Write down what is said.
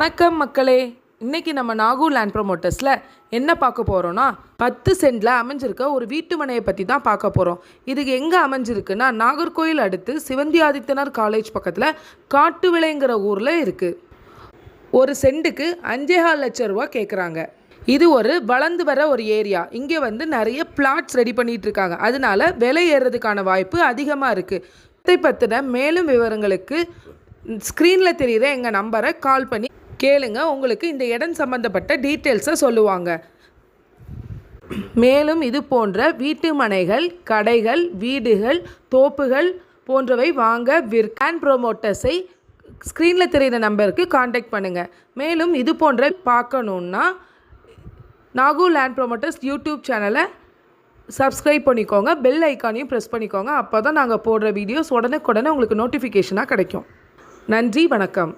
வணக்கம் மக்களே. இன்றைக்கி நம்ம நாகூர் லேண்ட் ப்ரொமோட்டர்ஸில் என்ன பார்க்க போகிறோன்னா 10 சென்டில் அமைஞ்சிருக்க ஒரு வீட்டு மனையை பற்றி தான் பார்க்க போகிறோம். இதுக்கு எங்கே அமைஞ்சிருக்குன்னா நாகர்கோயில் அடுத்து சிவந்தி ஆதித்தனார் காலேஜ் பக்கத்தில் காட்டு விளைங்கிற ஊரில் இருக்குது. ஒரு சென்ட்டுக்கு 5.25 லட்சம் ரூபா கேட்குறாங்க. இது ஒரு வளர்ந்து வர ஒரு ஏரியா. இங்கே நிறைய பிளாட்ஸ் ரெடி பண்ணிகிட்டு இருக்காங்க. அதனால விலை ஏறுறதுக்கான வாய்ப்பு அதிகமாக இருக்குது. இதை பற்றின மேலும் விவரங்களுக்கு ஸ்க்ரீனில் தெரிகிற எங்கள் நம்பரை கால் பண்ணி கேளுங்க. உங்களுக்கு இந்த இடம் சம்பந்தப்பட்ட டீட்டெயில்ஸை சொல்லுவாங்க. மேலும் இது போன்ற வீட்டு மனைகள், கடைகள், வீடுகள், தோப்புகள் போன்றவை வாங்க லேண்ட் ப்ரொமோட்டர்ஸை ஸ்க்ரீனில் தெரிகிற நம்பருக்கு காண்டாக்ட் பண்ணுங்கள். மேலும் இது போன்ற பார்க்கணுன்னா நாகூர் லேண்ட் ப்ரொமோட்டர்ஸ் யூடியூப் சேனலை சப்ஸ்கிரைப் பண்ணிக்கோங்க. பெல் ஐக்கானையும் ப்ரெஸ் பண்ணிக்கோங்க. அப்போ தான் நாங்கள் போடுற வீடியோஸ் உடனுக்குடனே உங்களுக்கு நோட்டிஃபிகேஷனாக கிடைக்கும். நன்றி, வணக்கம்.